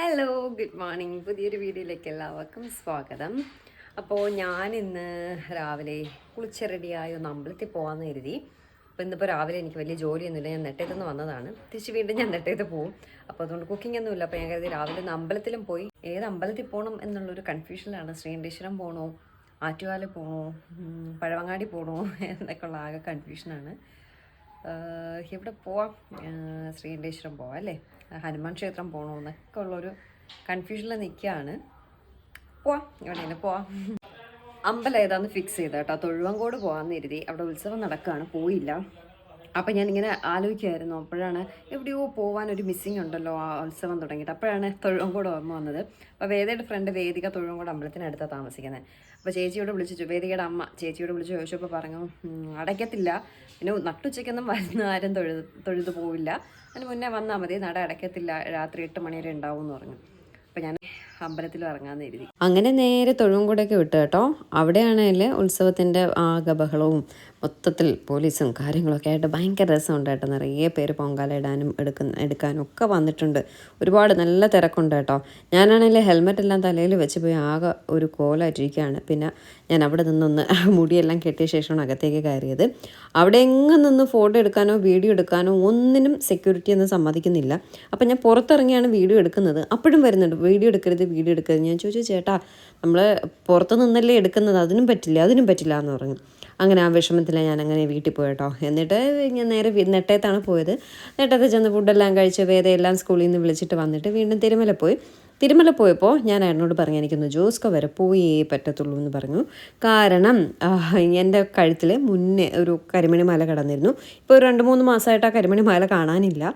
Hello good morning. പുതിയൊരു വീഡിയോയിലേക്ക് എല്ലാവർക്കും സ്വാഗതം. അപ്പോൾ ഞാനിന്ന് രാവിലെ കുളിച്ച് റെഡിയായി ഒന്ന് അമ്പലത്തിൽ പോകാമെന്ന് കരുതി. അപ്പോൾ ഇന്നിപ്പോൾ രാവിലെ എനിക്ക് വലിയ ജോലിയൊന്നുമില്ല, ഞാൻ നെട്ടേത്തുനിന്ന് വന്നതാണ്. തിരിച്ച് വീണ്ടും ഞാൻ നെട്ടേത്ത് പോവും. അപ്പോൾ അതുകൊണ്ട് കുക്കിംഗ് ഒന്നുമില്ല. അപ്പോൾ ഞാൻ കരുതി രാവിലെ ഒന്ന് അമ്പലത്തിലും പോയി ഏത് അമ്പലത്തിൽ പോകണം എന്നുള്ളൊരു കൺഫ്യൂഷനിലാണ്. ശ്രീകണ്ഠേശ്വരം പോകണോ, ആറ്റുകാല പോകണോ, പഴവങ്ങാടി പോകണോ എന്നൊക്കെയുള്ള ആകെ കൺഫ്യൂഷനാണ്. എവിടെ പോവാം? ശ്രീകണ്ഠേശ്വരം പോവാം അല്ലേ, ഹനുമാൻ ക്ഷേത്രം പോകണോ എന്നൊക്കെ ഉള്ളൊരു കൺഫ്യൂഷനിൽ നിൽക്കുകയാണ്. പോവാം, എവിടെയെങ്കിലും പോവാം. അമ്പലം ഏതാന്ന് ഫിക്സ് ചെയ്ത കേട്ടോ. തൊഴുവങ്കോട് പോകാമെന്ന് കരുതി. അവിടെ ഉത്സവം നടക്കുകയാണ്, പോയില്ല. അപ്പം ഞാനിങ്ങനെ ആലോചിക്കുമായിരുന്നു. അപ്പോഴാണ് എവിടെയോ പോകാനൊരു മിസ്സിങ് ഉണ്ടല്ലോ ആ ഉത്സവം തുടങ്ങിയിട്ട്. അപ്പോഴാണ് തൊഴുവങ്കോട് ഓർമ്മ വന്നത്. അപ്പോൾ വേദയുടെ ഫ്രണ്ട് വേദിക തൊഴുവങ്കോട് അമ്പലത്തിനടുത്താണ് താമസിക്കുന്നത്. അപ്പോൾ ചേച്ചിയോട് വിളിച്ചു, വേദികയുടെ അമ്മ ചേച്ചിയോട് വിളിച്ച് ചോദിച്ചപ്പോൾ പറഞ്ഞു അടയ്ക്കത്തില്ല, പിന്നെ നട്ടുച്ചയ്ക്കൊന്നും വരുന്ന ആരും തൊഴുതു പോവില്ല, അതിന് മുന്നേ വന്നാൽ മതി, നട അടയ്ക്കത്തില്ല, രാത്രി 8 മണി വരെ ഉണ്ടാവും എന്ന് പറഞ്ഞു. അപ്പം ഞാൻ അമ്പലത്തിൽ ഇറങ്ങാമെന്ന് എഴുതി. അങ്ങനെ നേരെ തൊഴുവങ്കോടൊക്കെ വിട്ടു കേട്ടോ. അവിടെയാണെങ്കിൽ ഉത്സവത്തിൻ്റെ ആകെ ബഹളവും മൊത്തത്തിൽ പോലീസും കാര്യങ്ങളൊക്കെ ആയിട്ട് ഭയങ്കര രസമുണ്ട് കേട്ടോ. നിറയെ പേര് പൊങ്കാല ഇടാനും എടുക്കാനും ഒക്കെ വന്നിട്ടുണ്ട്. ഒരുപാട് നല്ല തിരക്കുണ്ട് കേട്ടോ. ഞാനാണെങ്കിൽ ഹെൽമെറ്റ് എല്ലാം തലയിൽ വെച്ച് പോയി ആകെ ഒരു കോലായിട്ടിരിക്കുകയാണ്. പിന്നെ ഞാൻ അവിടെ നിന്നൊന്ന് മുടിയെല്ലാം കെട്ടിയ ശേഷമാണ് അകത്തേക്ക് കയറിയത്. അവിടെ എങ്ങും നിന്ന് ഫോട്ടോ എടുക്കാനോ വീഡിയോ എടുക്കാനോ ഒന്നിനും സെക്യൂരിറ്റി ഒന്നും സമ്മതിക്കുന്നില്ല. അപ്പം ഞാൻ പുറത്തിറങ്ങിയാണ് വീഡിയോ എടുക്കുന്നത്. അപ്പോഴും വരുന്നുണ്ട് വീഡിയോ എടുക്കരുത്. ഞാൻ ചോദിച്ചു, ചേട്ടാ നമ്മൾ പുറത്ത് നിന്നല്ലേ എടുക്കുന്നത്, അതിനും പറ്റില്ല എന്ന് പറഞ്ഞു. അങ്ങനെ ആ വിഷമത്തിലാണ് ഞാനങ്ങനെ വീട്ടിൽ പോയിട്ടോ. എന്നിട്ട് ഞാൻ നേരെ നെട്ടയത്താണ് പോയത്. നെട്ടയത്ത് ചെന്ന് ഫുഡെല്ലാം കഴിച്ച് വേദയെല്ലാം സ്കൂളിൽ നിന്ന് വിളിച്ചിട്ട് വന്നിട്ട് വീണ്ടും തിരുമല പോയപ്പോൾ ഞാൻ അയാളോട് പറഞ്ഞു എനിക്കൊന്ന് ജോസ്കോ വരെ പോയേ പറ്റത്തുള്ളൂ എന്ന് പറഞ്ഞു. കാരണം എൻ്റെ കഴുത്തിൽ മുന്നേ ഒരു കരിമണി മാല കിടന്നിരുന്നു. ഇപ്പോൾ ഒരു 2-3 മാസമായിട്ട് ആ കരിമണി മാല കാണാനില്ല.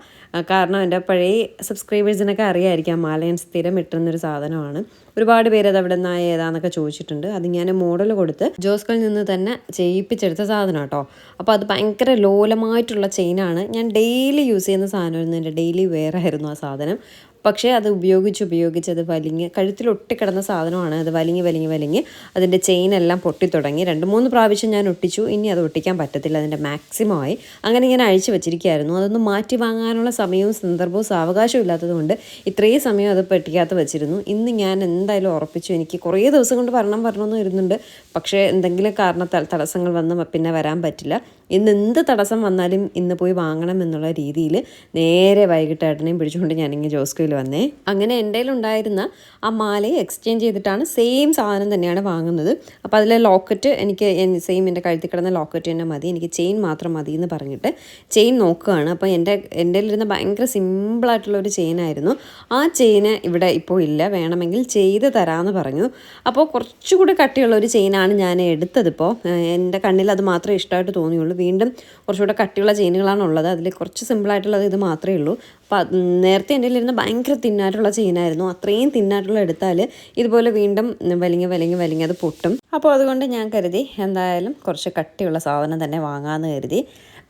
കാരണം എൻ്റെ പഴയ സബ്സ്ക്രൈബേഴ്സിനൊക്കെ അറിയാമായിരിക്കും, മാല ഞാൻ സ്ഥിരം ഇട്ടുന്നൊരു സാധനമാണ്. ഒരുപാട് പേര് അത് അവിടെ നിന്നായ ഏതാന്നൊക്കെ ചോദിച്ചിട്ടുണ്ട്. അത് ഞാൻ മോഡൽ കൊടുത്ത് ജോസ്കോയിൽ നിന്ന് തന്നെ ചെയ്യിപ്പിച്ചെടുത്ത സാധനം കേട്ടോ. അപ്പോൾ അത് ഭയങ്കര ലോലമായിട്ടുള്ള ചെയിനാണ്. ഞാൻ ഡെയിലി യൂസ് ചെയ്യുന്ന സാധനമായിരുന്നു, എൻ്റെ ഡെയിലി വെയർ ആയിരുന്നു ആ സാധനം. പക്ഷേ അത് ഉപയോഗിച്ച് അത് വലിഞ്ഞ് കഴുത്തിൽ ഒട്ടിക്കിടന്ന സാധനമാണ്. അത് വലിഞ്ഞ് അതിൻ്റെ ചെയിനെല്ലാം പൊട്ടിത്തുടങ്ങി. 2-3 പ്രാവശ്യം ഞാൻ ഒട്ടിച്ചു. ഇനി അത് ഒട്ടിക്കാൻ പറ്റത്തില്ല, അതിൻ്റെ മാക്സിമം ആയി. അങ്ങനെ ഇങ്ങനെ അഴിച്ചു വെച്ചിരിക്കുകയായിരുന്നു. അതൊന്ന് മാറ്റി വാങ്ങാനുള്ള സമയവും സന്ദർഭവും സാവകാശവും ഇല്ലാത്തതുകൊണ്ട് ഇത്രയും സമയം അത് പെട്ടിക്കകത്ത് വെച്ചിരുന്നു. ഇന്ന് ഞാൻ എന്തായാലും ഉറപ്പിച്ചു, എനിക്ക് കുറേ ദിവസം കൊണ്ട് വരണമെന്ന് വരുന്നുണ്ട്. പക്ഷേ എന്തെങ്കിലും കാരണത്താൽ തടസ്സങ്ങൾ വന്ന് പിന്നെ വരാൻ പറ്റില്ല. ഇന്ന് എന്ത് തടസ്സം വന്നാലും ഇന്ന് പോയി വാങ്ങണം എന്നുള്ള രീതിയിൽ നേരെ വൈകിട്ടേട്ടനെയും പിടിച്ചുകൊണ്ട് ഞാനിങ്ങനെ ജോസ്കോയിൽ വന്നേ. അങ്ങനെ എൻ്റെ കയ്യിലുണ്ടായിരുന്ന ആ മാലയെ എക്സ്ചേഞ്ച് ചെയ്തിട്ടാണ് സെയിം സാധനം തന്നെയാണ് വാങ്ങുന്നത്. അപ്പോൾ അതിലെ ലോക്കറ്റ് എനിക്ക് സെയിം എൻ്റെ കഴുത്തിൽ കിടന്ന ലോക്കറ്റ് തന്നെ മതി, എനിക്ക് ചെയിൻ മാത്രം മതി എന്ന് പറഞ്ഞിട്ട് ചെയിൻ നോക്കുകയാണ്. അപ്പോൾ എൻ്റെ കയ്യിലിരുന്ന ഭയങ്കര സിമ്പിളായിട്ടുള്ളൊരു ചെയിനായിരുന്നു. ആ ചെയിന് ഇവിടെ ഇപ്പോൾ ഇല്ല, വേണമെങ്കിൽ ചെയ്ത് തരാമെന്ന് പറഞ്ഞു. അപ്പോൾ കുറച്ചുകൂടി കട്ടിയുള്ള ഒരു ചെയിനാണ് ഞാൻ എടുത്തതിപ്പോൾ. എൻ്റെ കണ്ണിൽ അത് മാത്രമേ ഇഷ്ടമായിട്ട് തോന്നിയുള്ളൂ. വീണ്ടും കുറച്ചുകൂടെ കട്ടിയുള്ള ചെയിനുകളാണ് ഉള്ളത്. അതിൽ കുറച്ച് സിമ്പിളായിട്ടുള്ളത് ഇത് മാത്രമേ ഉള്ളൂ. അപ്പോൾ നേരത്തെ എൻ്റെ കയ്യിലിരുന്ന് ഭയങ്കര തിന്നായിട്ടുള്ള ചെയിനായിരുന്നു. അത്രയും തിന്നായിട്ടുള്ള എടുത്താൽ ഇതുപോലെ വീണ്ടും വലിങ്ങി അത് പൊട്ടും. അപ്പോൾ അതുകൊണ്ട് ഞാൻ കരുതി എന്തായാലും കുറച്ച് കട്ടിയുള്ള സാധനം തന്നെ വാങ്ങാമെന്ന് കരുതി.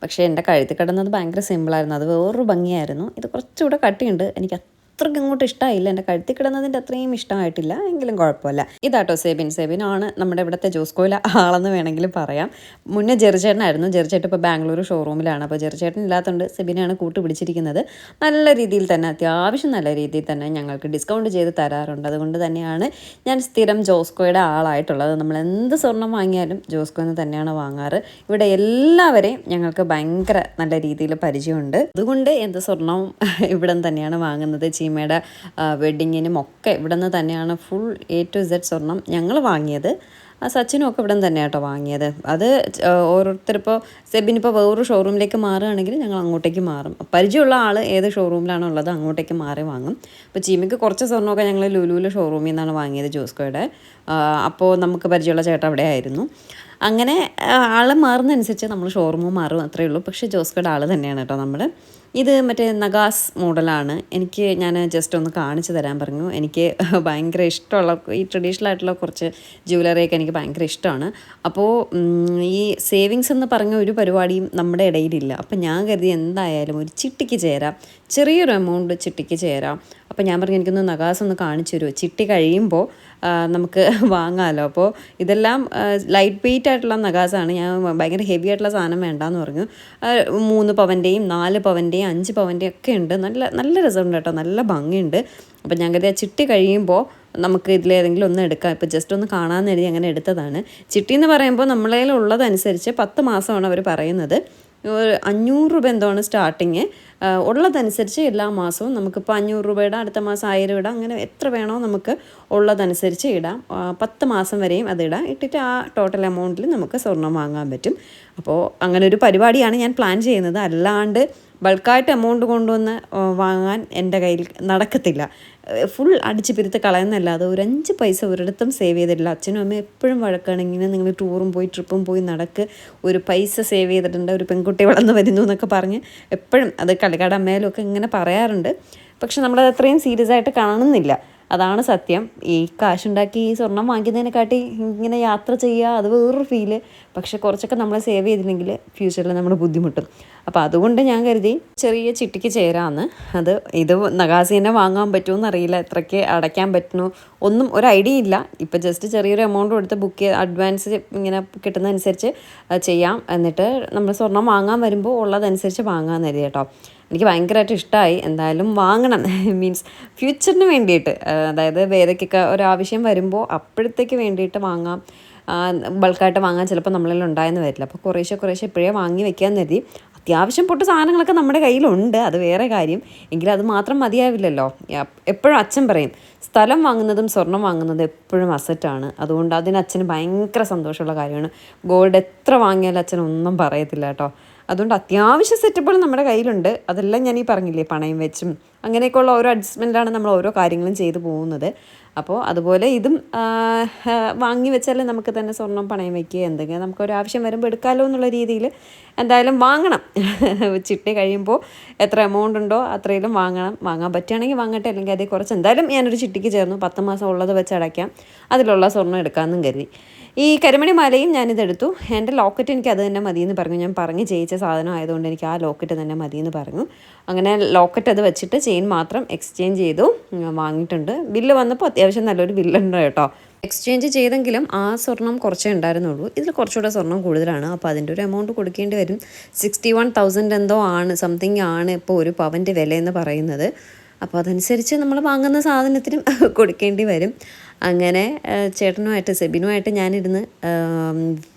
പക്ഷേ എൻ്റെ കഴുത്തിൽ കിടന്നത് ഭയങ്കര സിമ്പിളായിരുന്നു, അത് വേറൊരു ഭംഗിയായിരുന്നു. ഇത് കുറച്ചുകൂടെ കട്ടിയുണ്ട്, എനിക്ക് അത്രയ്ക്ക് അങ്ങോട്ട് ഇഷ്ടമായില്ല. എൻ്റെ കഴുത്തിൽ കിടന്നതിൻ്റെ അത്രയും ഇഷ്ടമായിട്ടില്ല, എങ്കിലും കുഴപ്പമില്ല. ഇതാട്ടോ സെബിനാണ് നമ്മുടെ ഇവിടുത്തെ ജോസ്കോയിലെ ആളെന്ന് വേണമെങ്കിലും പറയാം. മുന്നേ ജെറിച്ചേട്ടനായിരുന്നു. ജെറിച്ചേട്ടൻ ഇപ്പോൾ ബാംഗ്ലൂർ ഷോറൂമിലാണ്. അപ്പോൾ ജെറിച്ചേട്ടൻ ഇല്ലാത്തതുകൊണ്ട് സെബിനാണ് കൂട്ട് പിടിച്ചിരിക്കുന്നത്. നല്ല രീതിയിൽ തന്നെ, അത്യാവശ്യം നല്ല രീതിയിൽ തന്നെ ഞങ്ങൾക്ക് ഡിസ്കൗണ്ട് ചെയ്ത് തരാറുണ്ട്. അതുകൊണ്ട് തന്നെയാണ് ഞാൻ സ്ഥിരം ജോസ്കോയുടെ ആളായിട്ടുള്ളത്. നമ്മൾ എന്ത് സ്വർണം വാങ്ങിയാലും ജോസ്കോയിൽ നിന്ന് തന്നെയാണ് വാങ്ങാറ്. ഇവിടെ എല്ലാവരെയും ഞങ്ങൾക്ക് ഭയങ്കര നല്ല രീതിയിൽ പരിചയമുണ്ട്. അതുകൊണ്ട് എന്ത് സ്വർണവും ഇവിടെ നിന്ന് തന്നെയാണ് വാങ്ങുന്നത്. ചീമയുടെ വെഡ്ഡിങ്ങിനും ഒക്കെ ഇവിടെ നിന്ന് തന്നെയാണ് ഫുൾ A to Z സ്വർണം ഞങ്ങൾ വാങ്ങിയത്. സച്ചിനും ഒക്കെ ഇവിടെ നിന്ന് തന്നെയാണ് കേട്ടോ വാങ്ങിയത്. അത് ഓരോരുത്തരിപ്പോൾ സെബിനിപ്പോൾ വേറൊരു ഷോറൂമിലേക്ക് മാറുകയാണെങ്കിൽ ഞങ്ങൾ അങ്ങോട്ടേക്ക് മാറും. പരിചയമുള്ള ആൾ ഏത് ഷോറൂമിലാണോ ഉള്ളത് അങ്ങോട്ടേക്ക് മാറി വാങ്ങും. ഇപ്പോൾ ചീമയ്ക്ക് കുറച്ച് സ്വർണ്ണമൊക്കെ ഞങ്ങൾ ലുലുവിലെ ഷോറൂമിൽ നിന്നാണ് വാങ്ങിയത്, ജോസ്കോയുടെ. അപ്പോൾ നമുക്ക് പരിചയമുള്ള ചേട്ടൻ അവിടെ ആയിരുന്നു. അങ്ങനെ ആൾ മാറുന്നതനുസരിച്ച് നമ്മൾ ഷോറൂമും മാറും, അത്രയേ ഉള്ളൂ. പക്ഷേ ജോസ്കോയുടെ ആൾ തന്നെയാണ് കേട്ടോ നമ്മൾ. ഇത് മറ്റേ നഗാസ് മോഡലാണ്. ഞാൻ ജസ്റ്റ് ഒന്ന് കാണിച്ചു തരാൻ പറഞ്ഞു. എനിക്ക് ഭയങ്കര ഇഷ്ടമുള്ള ഈ ട്രഡീഷണൽ ആയിട്ടുള്ള കുറച്ച് ജ്വല്ലറിയൊക്കെ എനിക്ക് ഭയങ്കര ഇഷ്ടമാണ്. അപ്പോൾ ഈ സേവിങ്സ് എന്ന് പറഞ്ഞ ഒരു പരിപാടിയും നമ്മുടെ ഇടയിലില്ല. അപ്പം ഞാൻ കരുതി എന്തായാലും ഒരു ചിട്ടിക്ക് ചേരാം, ചെറിയൊരു എമൗണ്ട് ചിട്ടിക്ക് ചേരാം. അപ്പോൾ ഞാൻ പറഞ്ഞു എനിക്കൊന്ന് നഗാസ് ഒന്ന് കാണിച്ചു തരുമോ, ചിട്ടി കഴിയുമ്പോൾ നമുക്ക് വാങ്ങാമല്ലോ. അപ്പോൾ ഇതെല്ലാം ലൈറ്റ് വെയിറ്റ് ആയിട്ടുള്ള നഗാസാണ്. ഞാൻ ഭയങ്കര ഹെവി ആയിട്ടുള്ള സാധനം വേണ്ടാന്ന് പറഞ്ഞു. 3 പവൻ്റെയും 4 പവൻ്റെയും 5 പവൻ്റെയും ഒക്കെ ഉണ്ട്. നല്ല നല്ല രസമുണ്ട് കേട്ടോ, നല്ല ഭംഗിയുണ്ട്. അപ്പോൾ ഞാൻ കരുതി ആ ചിട്ടി കഴിയുമ്പോൾ നമുക്ക് ഇതിലേതെങ്കിലും ഒന്ന് എടുക്കാം. ഇപ്പോൾ ജസ്റ്റ് ഒന്ന് കാണാമെന്ന് കരുതി അങ്ങനെ എടുത്തതാണ്. ചിട്ടി എന്ന് പറയുമ്പോൾ നമ്മളെ ഉള്ളതനുസരിച്ച് 10 മാസമാണ് അവർ പറയുന്നത്. 500 രൂപ എന്താണ് സ്റ്റാർട്ടിങ്. ഉള്ളതനുസരിച്ച് എല്ലാ മാസവും നമുക്കിപ്പോൾ 500 രൂപ ഇടാം, അടുത്ത മാസം 1000 ഇടാം, അങ്ങനെ എത്ര വേണോ നമുക്ക് ഉള്ളതനുസരിച്ച് ഇടാം. 10 മാസം വരെയും അതിടാം. ഇട്ടിട്ട് ആ ടോട്ടൽ എമൗണ്ടിൽ നമുക്ക് സ്വർണ്ണം വാങ്ങാൻ പറ്റും. അപ്പോൾ അങ്ങനെ ഒരു പരിപാടിയാണ് ഞാൻ പ്ലാൻ ചെയ്യുന്നത്. അല്ലാണ്ട് ബൾക്കായിട്ട് എമൗണ്ട് കൊണ്ടുവന്ന് വാങ്ങാൻ എൻ്റെ കയ്യിൽ നടക്കത്തില്ല. ഫുൾ അടിച്ച് പിരുത്ത് കളയുന്നല്ലാതെ ഒരു 5 പൈസ ഒരിടത്തും സേവ് ചെയ്തിട്ടില്ല. അച്ഛനും അമ്മയും എപ്പോഴും വഴക്കാണ്, ഇങ്ങനെ നിങ്ങൾ ടൂറും പോയി ട്രിപ്പും പോയി നടക്ക്, ഒരു പൈസ സേവ് ചെയ്തിട്ടുണ്ട്, ഒരു പെൺകുട്ടി വളർന്നു വരുന്നു എന്നൊക്കെ പറഞ്ഞ് എപ്പോഴും അത് കളിക്കാട് അമ്മയിലും ഒക്കെ ഇങ്ങനെ പറയാറുണ്ട്. പക്ഷെ നമ്മളത് അത്രയും സീരിയസ് ആയിട്ട് കാണുന്നില്ല. അതാണ് സത്യം. ഈ കാശുണ്ടാക്കി ഈ സ്വർണം വാങ്ങിക്കുന്നതിനെക്കാട്ടി ഇങ്ങനെ യാത്ര ചെയ്യുക അത് വേറൊരു ഫീല്. പക്ഷെ കുറച്ചൊക്കെ നമ്മൾ സേവ് ചെയ്തില്ലെങ്കിൽ ഫ്യൂച്ചറിൽ നമ്മൾ ബുദ്ധിമുട്ടും. അപ്പോൾ അതുകൊണ്ട് ഞാൻ കരുതി ചെറിയ ചിട്ടിക്ക് ചേരാമെന്ന്. ഇത് നഗാസ് തന്നെ വാങ്ങാൻ പറ്റുമോ അറിയില്ല, എത്രയ്ക്ക് അടയ്ക്കാൻ പറ്റുന്നു ഒന്നും ഒരു ഐഡിയ ഇല്ല. ഇപ്പോൾ ജസ്റ്റ് ചെറിയൊരു എമൗണ്ട് കൊടുത്ത് ബുക്ക് ചെയ്ത് അഡ്വാൻസ് ഇങ്ങനെ കിട്ടുന്നതനുസരിച്ച് ചെയ്യാം. എന്നിട്ട് നമ്മൾ സ്വർണം വാങ്ങാൻ വരുമ്പോൾ ഉള്ളതനുസരിച്ച് വാങ്ങാമെന്ന് കരുതി കേട്ടോ. എനിക്ക് ഭയങ്കരമായിട്ട് ഇഷ്ടമായി. എന്തായാലും വാങ്ങണം, മീൻസ് ഫ്യൂച്ചറിന് വേണ്ടിയിട്ട്, അതായത് വേദയ്ക്കൊക്കെ ഒരാവശ്യം വരുമ്പോൾ അപ്പോഴത്തേക്ക് വേണ്ടിയിട്ട് വാങ്ങാം. ബൾക്കായിട്ട് വാങ്ങാൻ ചിലപ്പോൾ നമ്മളിൽ ഉണ്ടായെന്ന് വരില്ല. അപ്പോൾ കുറേശ്ശെ ഇപ്പോഴേ വാങ്ങി വെക്കാമെന്ന് കരുതി. അത്യാവശ്യം പൊട്ട് സാധനങ്ങളൊക്കെ നമ്മുടെ കയ്യിലുണ്ട്, അത് വേറെ കാര്യം. എങ്കിലും അത് മാത്രം മതിയാവില്ലല്ലോ. എപ്പോഴും അച്ഛൻ പറയും സ്ഥലം വാങ്ങുന്നതും സ്വർണം വാങ്ങുന്നതും എപ്പോഴും അസറ്റാണ്. അതുകൊണ്ട് അതിന് അച്ഛന് ഭയങ്കര സന്തോഷമുള്ള കാര്യമാണ്. ഗോൾഡ് എത്ര വാങ്ങിയാലും അച്ഛനൊന്നും പറയത്തില്ല കേട്ടോ. അതുകൊണ്ട് അത്യാവശ്യ സെറ്റപ്പുകൾ നമ്മുടെ കയ്യിലുണ്ട്. അതെല്ലാം ഞാൻ ഈ പറഞ്ഞില്ലേ, പണയം വെച്ചും അങ്ങനെയൊക്കെയുള്ള ഓരോ അഡ്ജസ്റ്റ്മെൻറ്റിലാണ് നമ്മൾ ഓരോ കാര്യങ്ങളും ചെയ്തു പോകുന്നത്. അപ്പോൾ അതുപോലെ ഇതും വാങ്ങി വെച്ചാൽ നമുക്ക് തന്നെ സ്വർണം പണയം വയ്ക്കുക, എന്തെങ്കിലും നമുക്കൊരാവശ്യം വരുമ്പോൾ എടുക്കാമല്ലോ എന്നുള്ള രീതിയിൽ എന്തായാലും വാങ്ങണം. ചിട്ടി കഴിയുമ്പോൾ എത്ര എമൗണ്ട് ഉണ്ടോ അത്രയിലും വാങ്ങാൻ പറ്റുകയാണെങ്കിൽ വാങ്ങട്ടെ, അല്ലെങ്കിൽ അതേ കുറച്ച് എന്തായാലും ഞാനൊരു ചിട്ടിക്ക് ചേർന്നു. 10 മാസം ഉള്ളത് വെച്ച് അടയ്ക്കാം, അതിലുള്ള സ്വർണ്ണം എടുക്കാമെന്നും കരുതി. ഈ കരിമണി മാലയും ഞാനിതെടുത്തു. എൻ്റെ ലോക്കറ്റ് എനിക്ക് അത് തന്നെ മതിയെന്ന് പറഞ്ഞു. ഞാൻ പറഞ്ഞ് ചെയ്യിച്ച സാധനം ആയതുകൊണ്ട് എനിക്ക് ആ ലോക്കറ്റ് തന്നെ മതിയെന്ന് പറഞ്ഞു. അങ്ങനെ ലോക്കറ്റ് അത് വെച്ചിട്ട് ചെയിൻ മാത്രം എക്സ്ചേഞ്ച് ചെയ്തു വാങ്ങിയിട്ടുണ്ട്. ബില്ല് വന്നപ്പോൾ അത്യാവശ്യം നല്ലൊരു ബില്ലുണ്ട് കേട്ടോ. എക്സ്ചേഞ്ച് ചെയ്തെങ്കിലും ആ സ്വർണം കുറച്ചേ ഉണ്ടായിരുന്നുള്ളൂ. ഇതിൽ കുറച്ചുകൂടെ സ്വർണം കൂടുതലാണ്. അപ്പോൾ അതിൻ്റെ ഒരു എമൗണ്ട് കൊടുക്കേണ്ടി വരും. 61,000 എന്തോ ആണ്, സംതിങ് ആണ് ഇപ്പോൾ ഒരു പവൻ്റെ വിലയെന്ന് പറയുന്നത്. അപ്പോൾ അതനുസരിച്ച് നമ്മൾ വാങ്ങുന്ന സാധനത്തിനും കൊടുക്കേണ്ടി വരും. അങ്ങനെ ചേട്ടനുമായിട്ട് സെബിനുമായിട്ട് ഞാനിരുന്ന്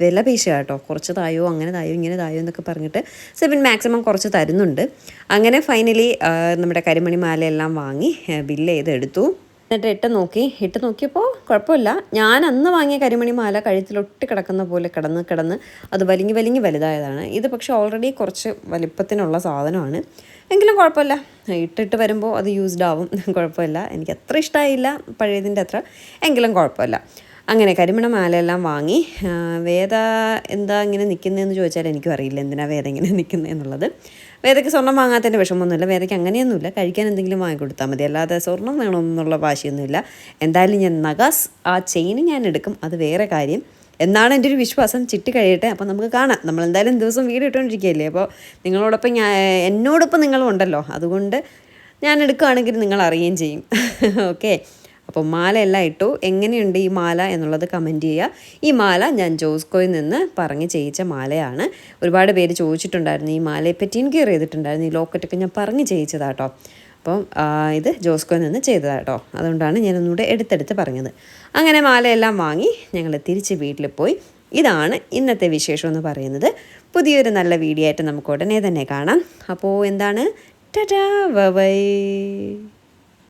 വില പേശ കേട്ടോ. കുറച്ച് തായോ അങ്ങനെ തായോ ഇങ്ങനെ തായോ എന്നൊക്കെ പറഞ്ഞിട്ട് സെബിൻ മാക്സിമം കുറച്ച് തരുന്നുണ്ട്. അങ്ങനെ ഫൈനലി നമ്മുടെ കരിമണി മാലയെല്ലാം വാങ്ങി ബില്ല് ചെയ്തെടുത്തു. എന്നിട്ട് ഇട്ട് നോക്കിയപ്പോൾ കുഴപ്പമില്ല. ഞാൻ അന്ന് വാങ്ങിയ കരിമണി മാല കഴുത്തിലൊട്ടി കിടക്കുന്ന പോലെ കിടന്ന് അത് വലിഞ്ഞ് വലുതായതാണ്. ഇത് പക്ഷേ ഓൾറെഡി കുറച്ച് വലിപ്പത്തിനുള്ള സാധനമാണ്. എങ്കിലും കുഴപ്പമില്ല, ഇട്ടിട്ട് വരുമ്പോൾ അത് യൂസ്ഡ് ആവും, കുഴപ്പമില്ല. എനിക്ക് അത്ര ഇഷ്ടമായില്ല പഴയതിൻ്റെ അത്ര, എങ്കിലും കുഴപ്പമില്ല. അങ്ങനെ കരിമണ മാലയെല്ലാം വാങ്ങി. വേദ എന്താ ഇങ്ങനെ നിൽക്കുന്നതെന്ന് ചോദിച്ചാൽ എനിക്കും അറിയില്ല എന്തിനാണ് വേദ ഇങ്ങനെ നിൽക്കുന്നതെന്നുള്ളത്. വേദയ്ക്ക് സ്വർണ്ണം വാങ്ങാത്തതിൻ്റെ വിഷമമൊന്നുമില്ല. വേദയ്ക്ക് അങ്ങനെയൊന്നുമില്ല, കഴിക്കാൻ എന്തെങ്കിലും വാങ്ങിക്കൊടുത്താൽ മതി, അല്ലാതെ സ്വർണ്ണം വേണമെന്നുള്ള വാശിയൊന്നുമില്ല. എന്തായാലും ഞാൻ നഗാസ് ആ ചെയിൻ ഞാൻ എടുക്കും, അത് വേറെ കാര്യം എന്നാണ് എൻ്റെ ഒരു വിശ്വാസം. ചിട്ടി കഴിയട്ടെ, അപ്പോൾ നമുക്ക് കാണാം. നമ്മളെന്തായാലും ദിവസം വീഡിയോ ഇട്ടുകൊണ്ടിരിക്കുകയല്ലേ, അപ്പോൾ നിങ്ങളോടൊപ്പം എന്നോടൊപ്പം നിങ്ങളും ഉണ്ടല്ലോ, അതുകൊണ്ട് ഞാൻ എടുക്കുകയാണെങ്കിൽ നിങ്ങൾ അറിയുകയും ചെയ്യും. ഓക്കെ, അപ്പോൾ മാല എല്ലാം ഇട്ടു. എങ്ങനെയുണ്ട് ഈ മാല എന്നുള്ളത് കമൻറ്റ് ചെയ്യുക. ഈ മാല ഞാൻ ജോസ്കോയിൽ നിന്ന് പറഞ്ഞ് ചെയ്യിച്ച മാലയാണ്. ഒരുപാട് പേര് ചോദിച്ചിട്ടുണ്ടായിരുന്നു ഈ മാലയെ പറ്റി, എൻക്വയറി ചെയ്തിട്ടുണ്ടായിരുന്നു. ഈ ലോക്കറ്റൊക്കെ ഞാൻ പറഞ്ഞ് ചെയ്യിച്ചതാട്ടോ. അപ്പം ഇത് ജോസ്കോയിൽ നിന്ന് ചെയ്തതാട്ടോ, അതുകൊണ്ടാണ് ഞാനൊന്നുകൂടെ എടുത്തെടുത്ത് പറഞ്ഞത്. അങ്ങനെ മാലയെല്ലാം വാങ്ങി ഞങ്ങൾ തിരിച്ച് വീട്ടിൽ പോയി. ഇതാണ് ഇന്നത്തെ വിശേഷം എന്ന് പറയുന്നത്. പുതിയൊരു നല്ല വീഡിയോ ആയിട്ട് നമുക്ക് ഉടനെ തന്നെ കാണാം. അപ്പോൾ എന്താണ്, ടാറ്റാ ബൈ ബൈ.